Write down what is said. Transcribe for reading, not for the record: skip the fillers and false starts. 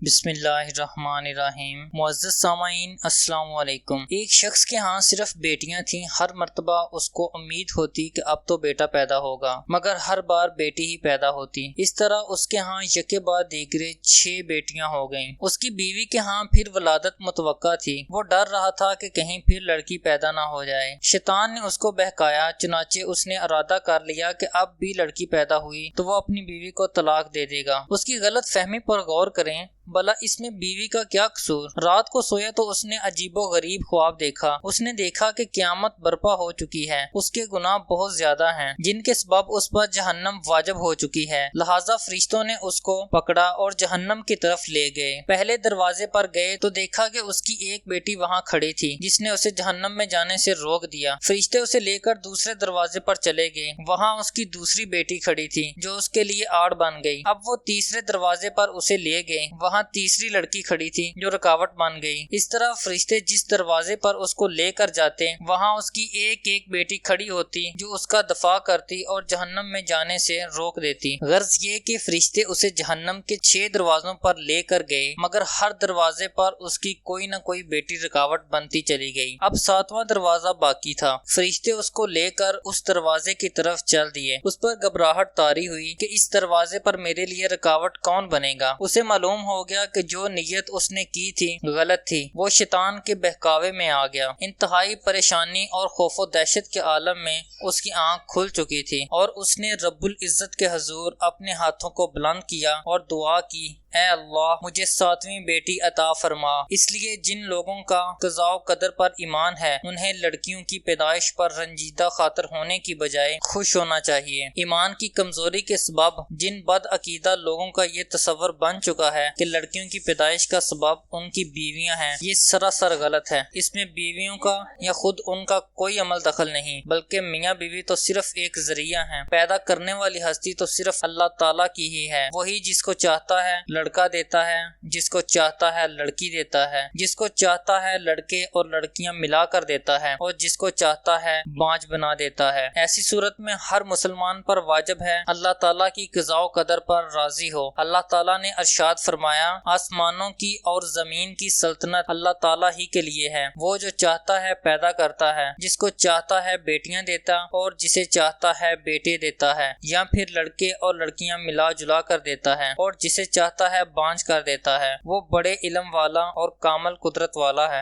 بسم اللہ الرحمن الرحیم۔ معزز سامعین السلام علیکم۔ ایک شخص کے ہاں صرف بیٹیاں تھیں۔ ہر مرتبہ اس کو امید ہوتی کہ اب تو بیٹا پیدا ہوگا، مگر ہر بار بیٹی ہی پیدا ہوتی۔ اس طرح اس کے ہاں یکے بعد دیگرے 6 بیٹیاں ہو گئیں۔ اس کی بیوی کے ہاں پھر ولادت متوقع تھی۔ وہ ڈر رہا تھا کہ کہیں پھر لڑکی پیدا نہ ہو جائے۔ شیطان نے اس کو بہکایا، چنانچہ اس نے ارادہ کر لیا کہ اب بھی لڑکی پیدا ہوئی تو وہ اپنی بیوی کو طلاق دے دے گا۔ اس کی غلط فہمی پر غور کریں، بھلا اس میں بیوی کا کیا قصور؟ رات کو سویا تو اس نے عجیب و غریب خواب دیکھا۔ اس نے دیکھا کہ قیامت برپا ہو چکی ہے۔ اس کے گناہ بہت زیادہ ہیں جن کے سبب اس پر جہنم واجب ہو چکی ہے، لہٰذا فرشتوں نے اس کو پکڑا اور جہنم کی طرف لے گئے۔ پہلے دروازے پر گئے تو دیکھا کہ اس کی ایک بیٹی وہاں کھڑی تھی جس نے اسے جہنم میں جانے سے روک دیا۔ فرشتے اسے لے کر دوسرے دروازے پر چلے گئے، وہاں اس کی دوسری بیٹی کھڑی تھی جو اس کے لیے آڑ بن گئی۔ اب وہ تیسرے دروازے پر اسے لے گئے، وہاں تیسری لڑکی کھڑی تھی جو رکاوٹ بن گئی۔ اس طرح فرشتے جس دروازے پر اس کو لے کر جاتے وہاں اس کی ایک ایک بیٹی کھڑی ہوتی جو اس کا دفاع کرتی اور جہنم میں جانے سے روک دیتی۔ غرض یہ کہ فرشتے اسے جہنم کے 6 دروازوں پر لے کر گئے، مگر ہر دروازے پر اس کی کوئی نہ کوئی بیٹی رکاوٹ بنتی چلی گئی۔ اب 7واں دروازہ باقی تھا۔ فرشتے اس کو لے کر اس دروازے کی طرف چل دیے۔ اس پر گھبراہٹ طاری ہوئی کہ اس دروازے پر میرے لیے رکاوٹ کون بنے گا۔ اسے معلوم ہو گیا کہ جو نیت اس نے کی تھی غلط تھی۔ وہ شیطان کے بہکاوے میں آ گیا۔ انتہائی پریشانی اور خوف و دہشت کے عالم میں اس کی آنکھ کھل چکی تھی اور اس نے رب العزت کے حضور اپنے ہاتھوں کو بلند کیا اور دعا کی، اے اللہ مجھے 7ویں بیٹی عطا فرما۔ اس لیے جن لوگوں کا قضاء و قدر پر ایمان ہے انہیں لڑکیوں کی پیدائش پر رنجیدہ خاطر ہونے کی بجائے خوش ہونا چاہیے۔ ایمان کی کمزوری کے سبب جن بد عقیدہ لوگوں کا یہ تصور بن چکا ہے کہ لڑکیوں کی پیدائش کا سبب ان کی بیویاں ہیں، یہ سراسر غلط ہے۔ اس میں بیویوں کا یا خود ان کا کوئی عمل دخل نہیں، بلکہ میاں بیوی تو صرف ایک ذریعہ ہیں۔ پیدا کرنے والی ہستی تو صرف اللہ تعالیٰ کی ہی ہے۔ وہی جس کو چاہتا ہے لڑکا دیتا ہے، جس کو چاہتا ہے لڑکی دیتا ہے، جس کو چاہتا ہے لڑکے اور لڑکیاں ملا کر دیتا ہے، اور جس کو چاہتا ہے بانجھ بنا دیتا ہے۔ ایسی صورت میں ہر مسلمان پر واجب ہے اللہ تعالیٰ کی قضاء و قدر پر راضی ہو۔ اللہ تعالیٰ نے ارشاد فرمایا، آسمانوں کی اور زمین کی سلطنت اللہ تعالیٰ ہی کے لیے ہے، وہ جو چاہتا ہے پیدا کرتا ہے، جس کو چاہتا ہے بیٹیاں دیتا اور جسے چاہتا ہے بیٹے دیتا ہے، یا پھر لڑکے اور لڑکیاں ملا جلا کر دیتا ہے، اور جسے چاہتا ہے بانجھ کر دیتا ہے۔ وہ بڑے علم والا اور کامل قدرت والا ہے۔